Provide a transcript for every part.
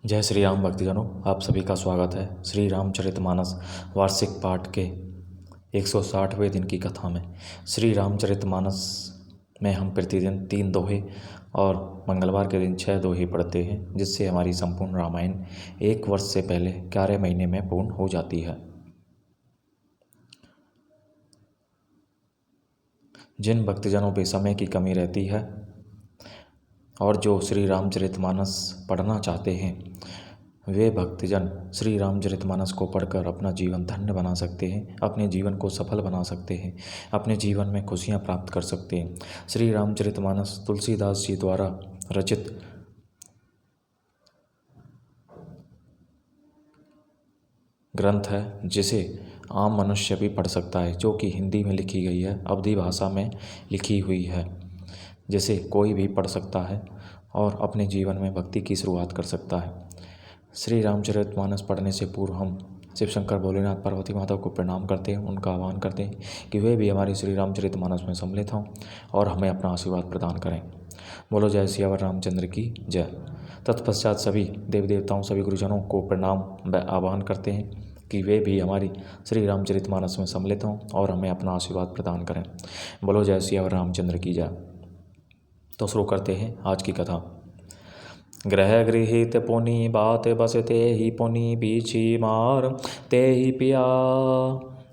जय श्री राम भक्तजनों, आप सभी का स्वागत है श्री रामचरितमानस वार्षिक पाठ के 160वें दिन की कथा में। श्री रामचरितमानस में हम प्रतिदिन 3 दोहे और मंगलवार के दिन 6 दोहे पढ़ते हैं, जिससे हमारी संपूर्ण रामायण 1 वर्ष से पहले 11 महीने में पूर्ण हो जाती है। जिन भक्तजनों पे समय की कमी रहती है और जो श्री रामचरितमानस पढ़ना चाहते हैं, वे भक्तजन श्री रामचरितमानस को पढ़कर अपना जीवन धन्य बना सकते हैं, अपने जीवन को सफल बना सकते हैं, अपने जीवन में खुशियां प्राप्त कर सकते हैं। श्री रामचरितमानस तुलसीदास जी द्वारा रचित ग्रंथ है, जिसे आम मनुष्य भी पढ़ सकता है, जो कि हिंदी में लिखी गई है, अवधी भाषा में लिखी हुई है, जिसे कोई भी पढ़ सकता है और अपने जीवन में भक्ति की शुरुआत कर सकता है। श्री रामचरितमानस पढ़ने से पूर्व हम शिव शंकर भोलेनाथ पार्वती माता को प्रणाम करते हैं, उनका आह्वान करते हैं कि वे भी हमारे श्री रामचरितमानस में सम्मिलित हों और हमें अपना आशीर्वाद प्रदान करें। बोलो जय सियावर रामचंद्र की जय। तत्पश्चात सभी देव देवताओं, सभी गुरुजनों को प्रणाम व आह्वान करते हैं कि वे भी हमारी श्री रामचरितमानस में सम्मिलित हों और हमें अपना आशीर्वाद प्रदान करें। बोलो जय सियावर रामचंद्र की जय। तो शुरू करते हैं आज की कथा। ग्रह गृहित पुनि बात बस ते ही पुनि बीछी मार, ते ही पिया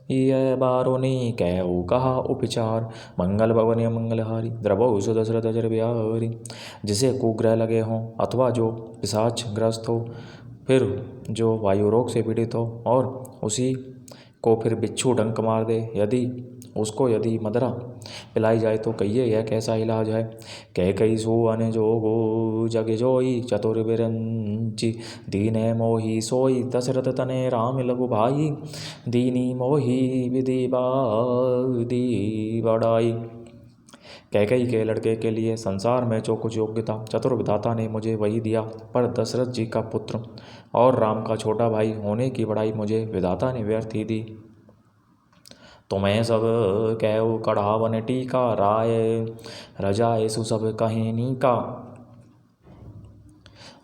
ये बारुनी कहु कहा उपचार, मंगल भवन मंगलहारी द्रवौ सुदशरथ जर बिहारी। जिसे कुग्रह लगे हों अथवा जो पिशाच ग्रस्त हो, फिर जो वायु रोग से पीड़ित हो और उसी को फिर बिच्छू डंक मार दे, यदि मदरा पिलाई जाए तो कहिए यह कैसा इलाज है। कह कई सो अन जोगो जग जोई चतुर बिरंची, दीन मोही सोई दशरथ तने राम लघु भाई, दीनी मोही विधि बादी बड़ाई। कैकई के लड़के के लिए संसार में जो कुछ योग्यता चतुर विधाता ने मुझे वही दिया, पर दशरथ जी का पुत्र और राम का छोटा भाई होने की बड़ाई मुझे विधाता ने व्यर्थ ही दी। तुम्हें सब कहु कढ़ावन टीका, राय रजाए सुसभ कहेनी का।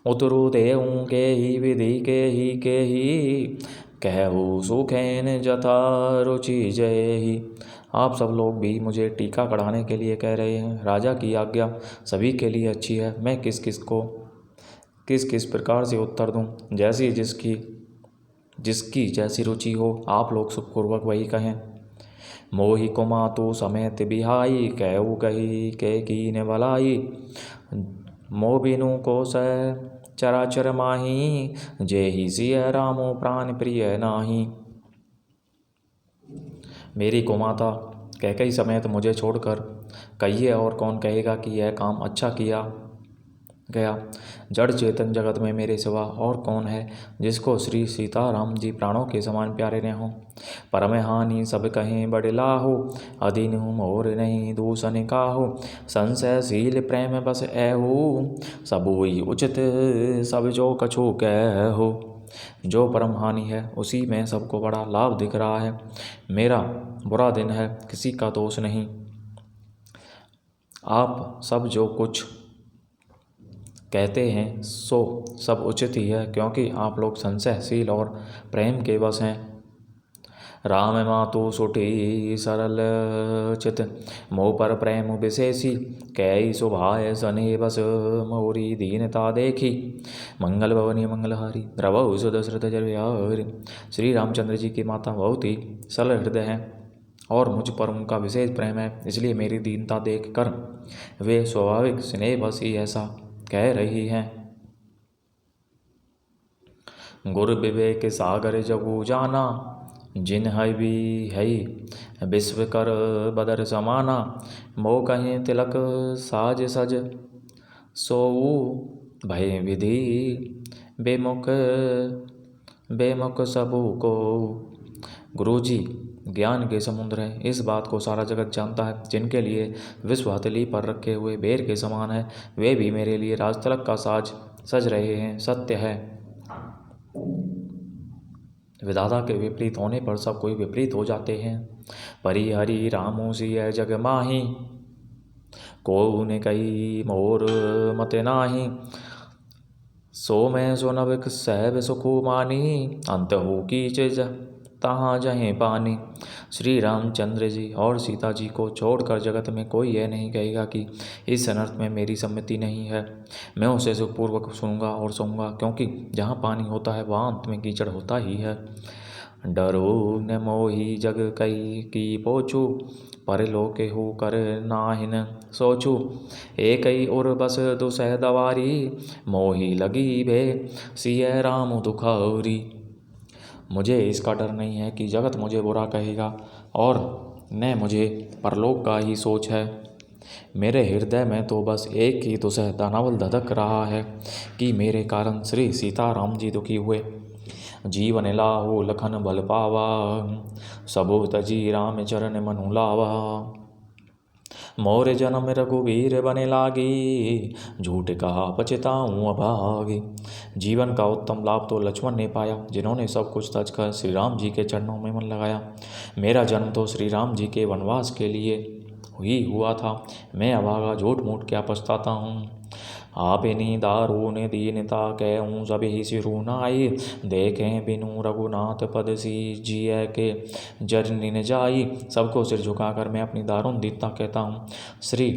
उतरु देऊँ के ही विधि के ही कहु सुखेन जथा रुचि जय ही। आप सब लोग भी मुझे टीका कढ़ाने के लिए कह रहे हैं। राजा की आज्ञा सभी के लिए अच्छी है। मैं किस किस प्रकार से उत्तर दूं, जैसी जिसकी जैसी रुचि हो, आप लोग सुखपूर्वक वही कहें। मोहि कुमातु समेत बिहाई, कहु कही के कीन भलाई। मोह बिनु को सह चराचर माही, जे ही सिय रामो प्राण प्रिय नाही। मेरी कुमाता कैकई समेत मुझे छोड़कर कहिए और कौन कहेगा कि यह काम अच्छा किया गया। जड़ चेतन जगत में मेरे सिवा और कौन है जिसको श्री सीताराम जी प्राणों के समान प्यारे न हों। परम हानि सब कहें बड़े लाहो, अधीन मोर नहीं दूषण काहो। संशयशील प्रेम बस ऐहू, सबोई उचित सब जो कछु कहो। जो परम हानि है उसी में सबको बड़ा लाभ दिख रहा है। मेरा बुरा दिन है, किसी का दोष नहीं। आप सब जो कुछ कहते हैं सो सब उचित ही है, क्योंकि आप लोग संशयशील और प्रेम के वश हैं। राम मातु सुठी सरल चित, मोह पर प्रेम विशेषी। कई सुभाय सने बस मोरी दीनता देखी, मंगल भवनी मंगलहारी द्रवौ सुदशरथ जर बिहारी। श्री रामचंद्र जी की माता बहुत ही सरल हृदय हैं और मुझ पर उनका विशेष प्रेम है, इसलिए मेरी दीनता देखकर वे स्वाभाविक स्नेह बस ही ऐसा कह रही हैं। गुरु विवेक सागर जगु जाना, जिन है भी है विश्व कर बदर समाना। मोह कहें तिलक साज सज, सोऊ भय विधि बेमुख सबू को। गुरुजी ज्ञान के समुद्र है, इस बात को सारा जगत जानता है। जिनके लिए विश्व हथेली पर रखे हुए बेर के समान है, वे भी मेरे लिए राजतिलक का साज सज रहे हैं। सत्य है, विधाता के विपरीत होने पर सब कोई विपरीत हो जाते हैं। परि हरि रामो सिय जग माही, को ने कही मोर मत नाही। सो मैं सोनबिक सहब सुकुमानी, अंत हो कीच तहाँ जहें पानी। श्री रामचंद्र जी और सीता जी को छोड़कर जगत में कोई यह नहीं कहेगा कि इस अनर्थ में मेरी सम्मति नहीं है। मैं उसे सुखपूर्वक सुनूंगा और सहूँगा, क्योंकि जहाँ पानी होता है वहाँ अंत में कीचड़ होता ही है। डरो न मोही जग कई की पोछू, पर लोके हो कर नाहिन सोचू। एक ही उर बस दुसह दवारी, मोही लगी भे सिय राम दुखारी। मुझे इसका डर नहीं है कि जगत मुझे बुरा कहेगा, और न मुझे परलोक का ही सोच है। मेरे हृदय में तो बस एक ही दुसह दानवल धधक रहा है कि मेरे कारण श्री सीताराम जी दुखी हुए। जीवन लाहु लखन बल पावा, सबो तजी राम चरण मनु लावा। मोर जन्म रघुवीर बने लागी, झूठ कहा पछताऊँ अभागी। जीवन का उत्तम लाभ तो लक्ष्मण ने पाया, जिन्होंने सब कुछ तज कर श्री राम जी के चरणों में मन लगाया। मेरा जन्म तो श्री राम जी के वनवास के लिए ही हुआ था। मैं अभागा झूठ मूठ क्या पछताता हूँ। आपनी दारुण दीनता कहूँ सभी सिरु नाई, देखें बिनु रघुनाथ पद सी जिय के जरनी न जाई। सबको सिर झुकाकर मैं अपनी दारुण दीनता कहता हूँ। श्री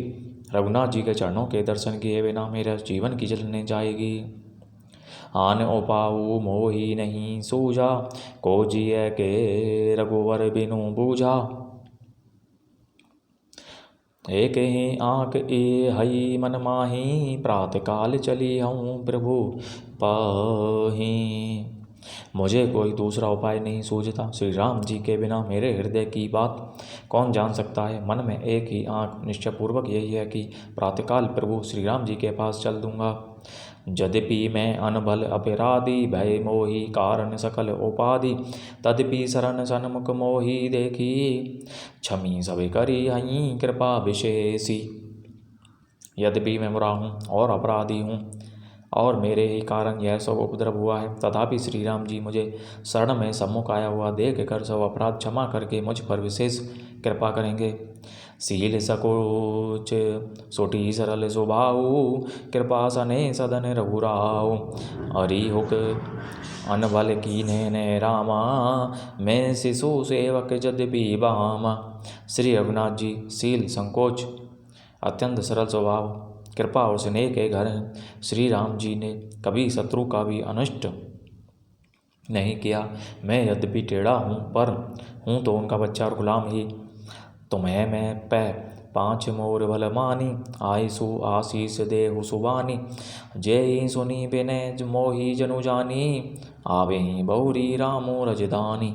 रघुनाथ जी के चरणों के दर्शन किए बिना मेरे जीवन की जलने जाएगी। आन उपाऊ मोही नहीं सूझा, को जिय के रघुवर बिनु बूझा। एक ही आँख ए हई मन माही, प्रात काल चली हूँ प्रभु पाही। मुझे कोई दूसरा उपाय नहीं सूझता। श्री राम जी के बिना मेरे हृदय की बात कौन जान सकता है। मन में एक ही आँख निश्चयपूर्वक यही है कि प्रातःकाल प्रभु श्री राम जी के पास चल दूंगा। यद्यपि मैं अनबल अपराधी, भय मोही कारण सकल उपाधि। तदपि शरण सन्मुख मोही देखी, क्षमी सब करी हई कृपा विशेषी। यद्यपि मैं बुरा हूँ और अपराधी हूँ, और मेरे ही कारण यह सब उपद्रव हुआ है, तथापि श्री राम जी मुझे शरण में सम्मुख आया हुआ देख कर सब अपराध क्षमा करके मुझ पर विशेष कृपा करेंगे। सील सकोच सोटी सरल स्वभाव, कृपा सने सदन रघुराव। हरिहुक अनबल कीन्हे ने रामा, मैं शिशु सेवक यद्यपि बामा। श्री रघुनाथ जी सील संकोच अत्यंत सरल स्वभाव, कृपा और स्नेह के घर हैं। श्री राम जी ने कभी शत्रु का भी अनिष्ट नहीं किया। मैं यद्यपि टेढ़ा हूँ, पर हूँ तो उनका बच्चा और गुलाम ही। तुम्हें मैं पै पाँच मोर भल मानी, आयसु आशीष देहु सुबानी। जय सुनी बिने मोही जनु जानी, आवे बहुरी रामो रजदानी।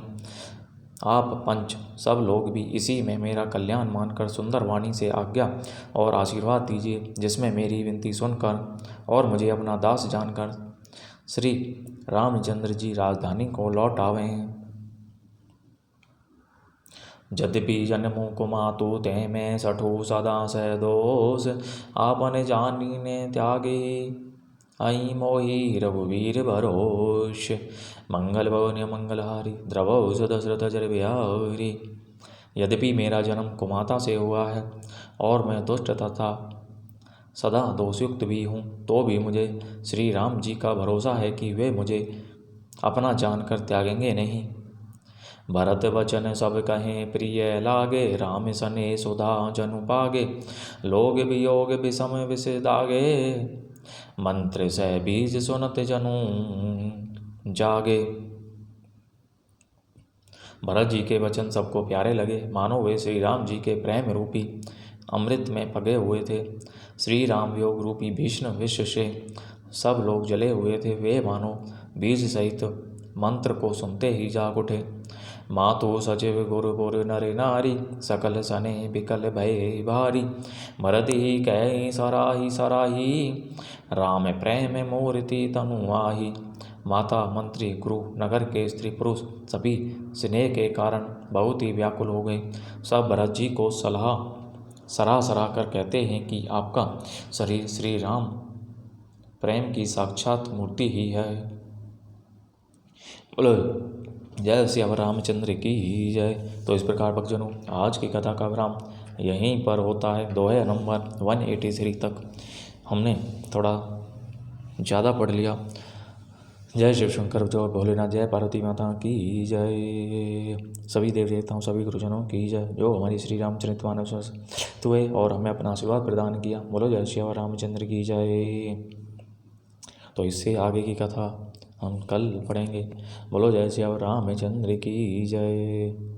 आप पंच सब लोग भी इसी में मेरा कल्याण मानकर सुंदर वाणी से आज्ञा और आशीर्वाद दीजिए, जिसमें मेरी विनती सुनकर और मुझे अपना दास जानकर श्री रामचंद्र जी राजधानी को लौट आवें। यद्यपि जन्मु कुमातु ते में सठु सदा सह दोष, आपन जानी ने त्यागे आई मोही रघुवीर भरोष। मंगल भवन मंगलहारी, द्रवौ दशरथ जर बिहारी। यद्यपि मेरा जन्म कुमाता से हुआ है और मैं दुष्ट तथा सदा दोषयुक्त भी हूँ, तो भी मुझे श्री राम जी का भरोसा है कि वे मुझे अपना जानकर त्यागेंगे नहीं। भरत वचन सब कहें प्रिय लागे, राम सने सुधा जनु पागे। लोग वियोग विषम विष दागे, मंत्र से बीज सुनत जनु जागे। भरत जी के वचन सबको प्यारे लगे, मानो वे श्री राम जी के प्रेम रूपी अमृत में पगे हुए थे। श्री राम योग रूपी भीष्म विष से सब लोग जले हुए थे। वे मानो बीज सहित मंत्र को सुनते ही जाग उठे। मातु सचिव गुरु पुर नर नारी, सकल सने बिकल भय भारी। भरत ही कह सराही सराही, राम प्रेम मूर्ति तनु आही। माता मंत्री गुरु नगर के स्त्री पुरुष सभी स्नेह के कारण बहुत ही व्याकुल हो गए। सब भरत जी को सराह कर कहते हैं कि आपका शरीर श्री राम प्रेम की साक्षात मूर्ति ही है। बोलो जय श्री रामचंद्र की जय। तो इस प्रकार भक्तजनों, आज की कथा का विराम यहीं पर होता है। दोहे नंबर 183 तक हमने थोड़ा ज़्यादा पढ़ लिया। जय शिव शंकर जय भोलेनाथ जय पार्वती माता की जय। सभी देव देवताओं सभी गुरुजनों की जय। जो हमारी श्री रामचरित मानस हुए और हमें अपना आशीर्वाद प्रदान किया, बोलो जय श्री रामचंद्र की जय। तो इससे आगे की कथा हम कल पढ़ेंगे। बोलो जय श्री रामचंद्र की जय।